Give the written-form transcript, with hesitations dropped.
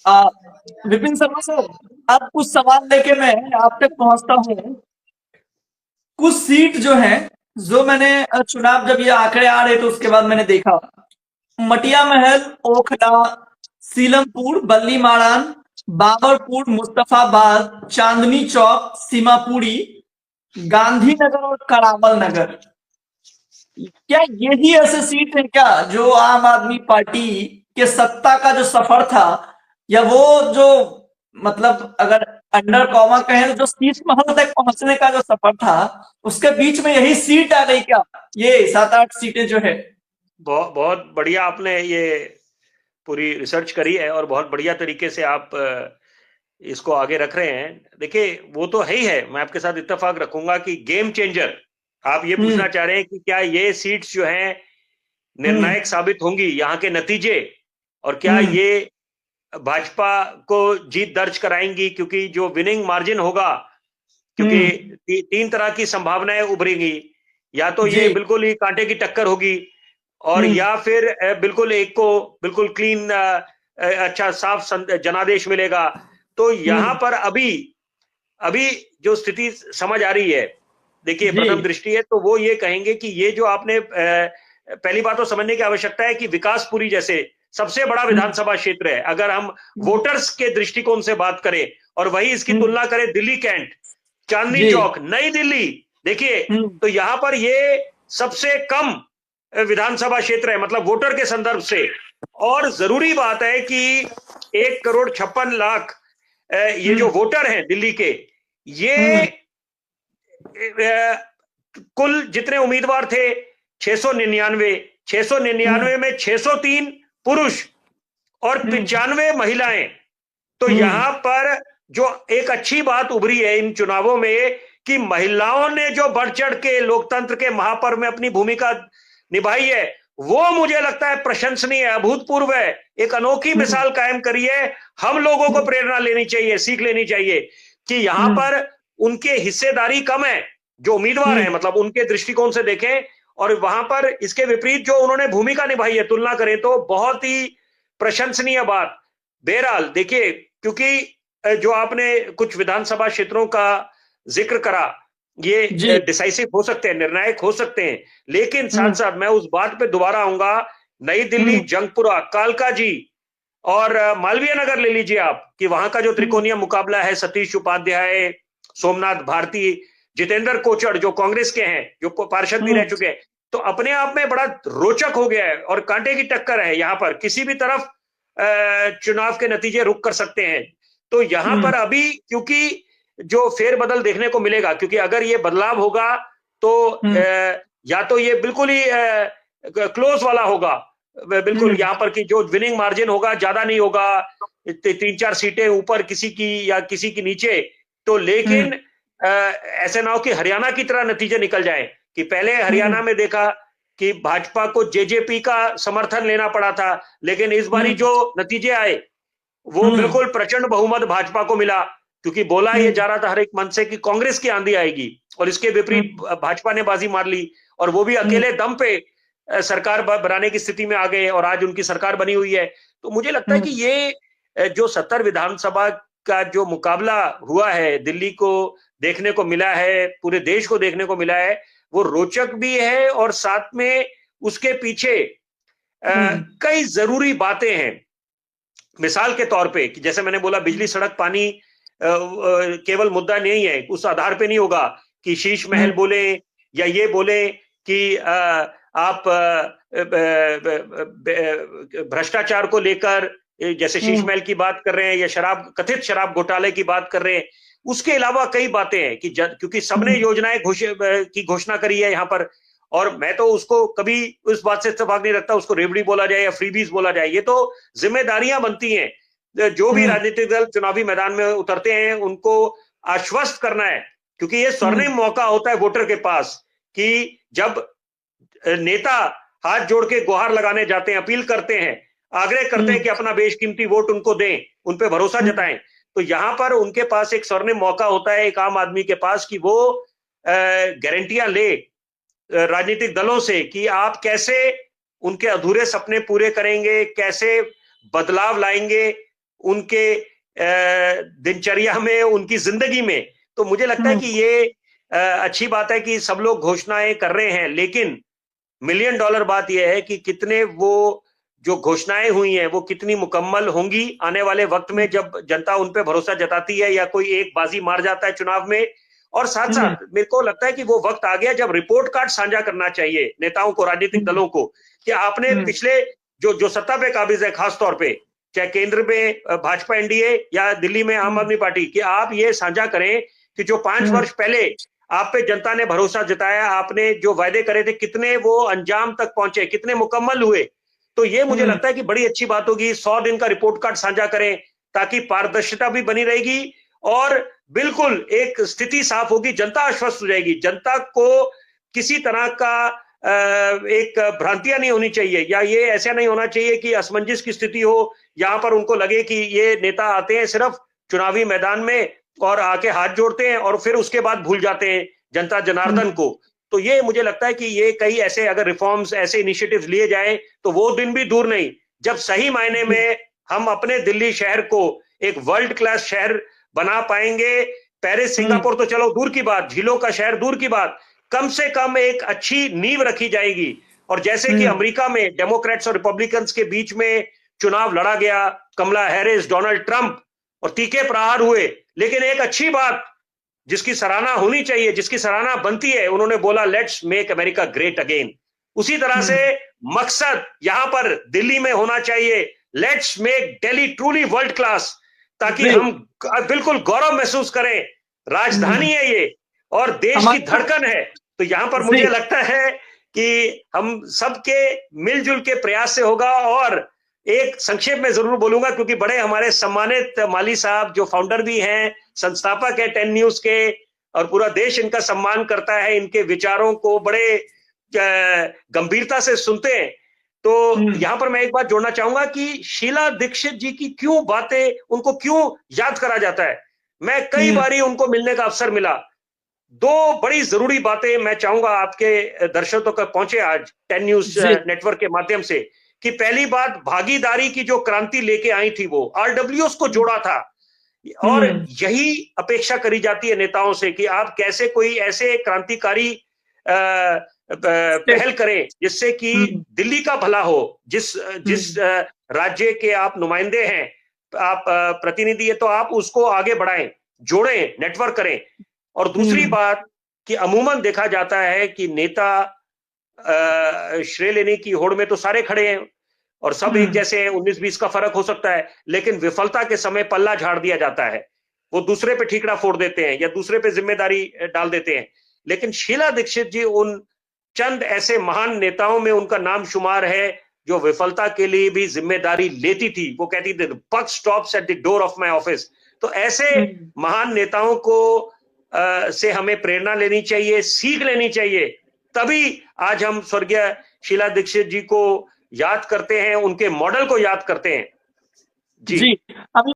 आ, Vipin Sharma sir, अब कुछ सवाल लेके मैं आप तक पहुंचता हूँ। कुछ सीट जो है, जो मैंने चुनाव जब ये आंकड़े आ रहे थे उसके बाद मैंने देखा, मटिया महल, ओखला, सीलमपुर, बल्ली माड़ान, बाबरपुर, मुस्तफाबाद, चांदनी चौक, सीमापुरी, गांधीनगर और करावल नगर। क्या यही ऐसे सीट है क्या जो आम आदमी पार्टी के सत्ता का जो सफर था, या वो जो मतलब अगर अंडर कॉमा कहें तो जो शीश महल तक पहुंचने का जो सफर था, उसके बीच में यही सीट आ गई क्या? ये 7-8 सीटें जो है। बहुत बहुत बढ़िया आपने ये पूरी रिसर्च करी है और बहुत बढ़िया तरीके से आप इसको आगे रख रहे हैं। देखिए वो तो है ही है, मैं आपके साथ इत्तेफाक रखूंगा कि गेम चेंजर आप ये हम्म। पूछना चाह रहे हैं कि क्या ये सीट्स जो हैं हम्म। निर्णायक साबित होंगी, यहाँ के नतीजे, और क्या हम्म। ये भाजपा को जीत दर्ज कराएंगी, क्योंकि जो विनिंग मार्जिन होगा, क्योंकि हम्म। तीन तरह की संभावनाएं उभरेंगी। या तो जी। ये बिल्कुल ही कांटे की टक्कर होगी, और हम्म। या फिर बिल्कुल एक को बिल्कुल क्लीन अच्छा साफ जनादेश मिलेगा। तो यहां हम्म। पर अभी अभी जो स्थिति समझ आ रही है, देखिए जी। प्रथम दृष्टि है तो वो ये कहेंगे कि ये जो आपने पहली बात तो समझने की आवश्यकता है कि विकासपुरी जैसे सबसे बड़ा हम्म। विधानसभा क्षेत्र है, अगर हम हम्म। वोटर्स के दृष्टिकोण से बात करें, और वही इसकी हम्म। तुलना करें दिल्ली कैंट, चांदनी जी। चौक, नई दिल्ली, देखिए, हम्म। तो यहां पर ये सबसे कम विधानसभा क्षेत्र है, मतलब वोटर के संदर्भ से। और जरूरी बात है कि 1,56,00,000 ये जो हम्म। वोटर हैं दिल्ली के, ये हम्म। कुल जितने उम्मीदवार थे 699, हम्म। 699 में 603 पुरुष और हम्म। 95 महिलाएं। तो हम्म। यहां पर जो एक अच्छी बात उभरी है इन चुनावों में कि महिलाओं ने जो बढ़ चढ़ के लोकतंत्र के महापर्व में अपनी भूमिका निभाई है, वो मुझे लगता है प्रशंसनीय है, अभूतपूर्व है, एक अनोखी हम्म। मिसाल कायम करी है। हम लोगों को हम्म। प्रेरणा लेनी चाहिए, सीख लेनी चाहिए कि यहां हम्म। पर उनके हिस्सेदारी कम है जो उम्मीदवार हम्म। हैं, मतलब उनके दृष्टिकोण से देखें, और वहां पर इसके विपरीत जो उन्होंने भूमिका निभाई है तुलना करें तो बहुत ही प्रशंसनीय बात। बहरहाल देखिए, क्योंकि जो आपने कुछ विधानसभा क्षेत्रों का जिक्र करा, ये जी। डिसाइसिव हो सकते हैं, निर्णायक हो सकते हैं, लेकिन साथ हम्म। साथ मैं उस बात पे दोबारा आऊंगा, नई दिल्ली, हम्म। जंगपुरा, कालकाजी और मालवीय नगर ले लीजिए आप, कि वहां का जो हम्म। त्रिकोणीय मुकाबला है, सतीश उपाध्याय, सोमनाथ भारती, जितेंद्र कोचर जो कांग्रेस के हैं, जो पार्षद भी रह हम्म। चुके हैं, तो अपने आप में बड़ा रोचक हो गया है और कांटे की टक्कर है। यहां पर किसी भी तरफ चुनाव के नतीजे रुक कर सकते हैं। तो यहां हम्म। पर अभी क्योंकि जो फेरबदल देखने को मिलेगा, क्योंकि अगर ये बदलाव होगा तो हम्म। या तो ये बिल्कुल ही क्लोज वाला होगा, बिल्कुल हम्म। यहाँ पर की जो विनिंग मार्जिन होगा ज्यादा नहीं होगा, 3-4 सीटें ऊपर किसी की या किसी की नीचे, तो हम्म। लेकिन ऐसे ना हो कि हरियाणा की तरह नतीजे निकल जाए, कि पहले हरियाणा हम्म। में देखा कि भाजपा को जेजेपी का समर्थन लेना पड़ा था, लेकिन इस बारी हम्म। जो नतीजे आए वो हम्म। बिल्कुल प्रचंड बहुमत भाजपा को मिला, क्योंकि बोला ये हम्म। जा रहा था हर एक मंच से कि कांग्रेस की आंधी आएगी, और इसके विपरीत हम्म। भाजपा ने बाजी मार ली, और वो भी हम्म। अकेले दम पे सरकार बनाने की स्थिति में आ गए, और आज उनकी सरकार बनी हुई है। तो मुझे लगता है कि हम्म। ये जो 70 विधानसभा का जो मुकाबला हुआ है, दिल्ली को देखने को मिला है, पूरे देश को देखने को मिला है, वो रोचक भी है, और साथ में उसके पीछे हम्म। कई जरूरी बातें हैं। मिसाल के तौर पे कि जैसे मैंने बोला, बिजली, सड़क, पानी केवल मुद्दा नहीं है, उस आधार पे नहीं होगा कि शीश महल हम्म। बोले या ये बोले कि आप भ्रष्टाचार को लेकर जैसे शीश हम्म। महल की बात कर रहे हैं, या शराब, कथित शराब घोटाले की बात कर रहे हैं। उसके अलावा कई बातें हैं कि क्योंकि सबने हम्म। योजनाएं की घोषणा करी है यहाँ पर, और मैं तो उसको कभी उस बात से इत्तेफाक नहीं रखता उसको रेवड़ी बोला जाए या फ्रीबीज बोला जाए, ये तो जिम्मेदारियां बनती हैं। जो भी हम्म। राजनीतिक दल चुनावी मैदान में उतरते हैं उनको आश्वस्त करना है, क्योंकि ये स्वर्णिम हम्म। मौका होता है वोटर के पास कि जब नेता हाथ जोड़ के गुहार लगाने जाते हैं, अपील करते हैं, आग्रह करते हैं कि अपना बेशकीमती वोट उनको दें, उन पे भरोसा हम्म। जताएं, तो यहां पर उनके पास एक स्वर्णिम मौका होता है, एक आम आदमी के पास, कि वो गारंटियां ले राजनीतिक दलों से कि आप कैसे उनके अधूरे सपने पूरे करेंगे, कैसे बदलाव लाएंगे उनके दिनचर्या में, उनकी जिंदगी में। तो मुझे लगता है कि ये अच्छी बात है कि सब लोग घोषणाएं कर रहे हैं, लेकिन $1 मिलियन बात यह है कि कितने वो जो घोषणाएं हुई हैं वो कितनी मुकम्मल होंगी आने वाले वक्त में, जब जनता उन पे भरोसा जताती है या कोई एक बाजी मार जाता है चुनाव में। और साथ साथ मेरे को लगता है कि वो वक्त आ गया जब रिपोर्ट कार्ड साझा करना चाहिए नेताओं को, राजनीतिक दलों को, कि आपने पिछले जो सत्ता पे काबिज है, खासतौर पे चाहे केंद्र में भाजपा एनडीए या दिल्ली में आम आदमी पार्टी, कि आप ये साझा करें कि जो 5 वर्ष पहले आप पे जनता ने भरोसा जताया, आपने जो वायदे करे थे कितने वो अंजाम तक पहुंचे, कितने मुकम्मल हुए। तो ये मुझे लगता है कि बड़ी अच्छी बात होगी। 100 दिन का रिपोर्ट कार्ड साझा करें ताकि पारदर्शिता भी बनी रहेगी और बिल्कुल एक स्थिति साफ होगी, जनता आश्वस्त हो जाएगी। जनता को किसी तरह का एक भ्रांतियां नहीं होनी चाहिए, या ये ऐसा नहीं होना चाहिए कि असमंजस की स्थिति हो, यहां पर उनको लगे कि ये नेता आते हैं सिर्फ चुनावी मैदान में और आके हाथ जोड़ते हैं और फिर उसके बाद भूल जाते हैं जनता जनार्दन को। तो ये मुझे लगता है कि ये कई ऐसे अगर रिफॉर्म्स, ऐसे इनिशिएटिव्स लिए जाएं तो वो दिन भी दूर नहीं जब सही मायने में हम अपने दिल्ली शहर को एक वर्ल्ड क्लास शहर बना पाएंगे। पेरिस, सिंगापुर तो चलो दूर की बात, झीलों का शहर दूर की बात, कम से कम एक अच्छी नींव रखी जाएगी। और जैसे कि अमेरिका में डेमोक्रेट्स और रिपब्लिकन्स के बीच में चुनाव लड़ा गया, कमला हैरिस, डोनाल्ड ट्रंप, और तीखे प्रहार हुए, लेकिन एक अच्छी बात जिसकी सराहना होनी चाहिए, जिसकी सराहना बनती है, उन्होंने बोला let's make America great again. उसी तरह से मकसद यहां पर दिल्ली में होना चाहिए, let's make Delhi truly world class, ताकि हम बिल्कुल गौरव महसूस करें। राजधानी है ये और देश की धड़कन है। तो यहां पर मुझे लगता है कि हम सबके मिलजुल के प्रयास से होगा। और एक संक्षेप में जरूर बोलूंगा, क्योंकि बड़े हमारे सम्मानित माली साहब जो फाउंडर भी हैं, संस्थापक है 10 न्यूज के, और पूरा देश इनका सम्मान करता है, इनके विचारों को बड़े गंभीरता से सुनते हैं। तो यहां पर मैं एक बात जोड़ना चाहूंगा कि शीला दीक्षित जी की क्यों बातें, उनको क्यों याद करा जाता है। मैं कई बारी उनको मिलने का अवसर मिला। 2 बड़ी जरूरी बातें मैं चाहूंगा आपके दर्शकों तक पहुंचे आज 10 न्यूज नेटवर्क के माध्यम से, कि पहली बात, भागीदारी की जो क्रांति लेके आई थी वो आरडब्ल्यूएस को जोड़ा था, और यही अपेक्षा करी जाती है नेताओं से कि आप कैसे कोई ऐसे क्रांतिकारी पहल करें जिससे कि दिल्ली का भला हो। जिस राज्य के आप नुमाइंदे हैं, आप प्रतिनिधि है, तो आप उसको आगे बढ़ाएं, जोड़ें, नेटवर्क करें। और दूसरी बात कि अमूमन देखा जाता है कि नेता श्रेय लेने की होड़ में तो सारे खड़े हैं और सब एक जैसे हैं, 19-20 का फर्क हो सकता है, लेकिन विफलता के समय पल्ला झाड़ दिया जाता है, वो दूसरे पे ठीकरा फोड़ देते हैं या दूसरे पे जिम्मेदारी डाल देते हैं। लेकिन शीला दीक्षित जी उन चंद ऐसे महान नेताओं में उनका नाम शुमार है जो विफलता के लिए भी जिम्मेदारी लेती थी। वो कहती थी buck stops at the door of my office. तो ऐसे महान नेताओं को से हमें प्रेरणा लेनी चाहिए, सीख लेनी चाहिए, तभी आज हम स्वर्गीय शीला दीक्षित जी को याद करते हैं, उनके मॉडल को याद करते हैं। जी। अभी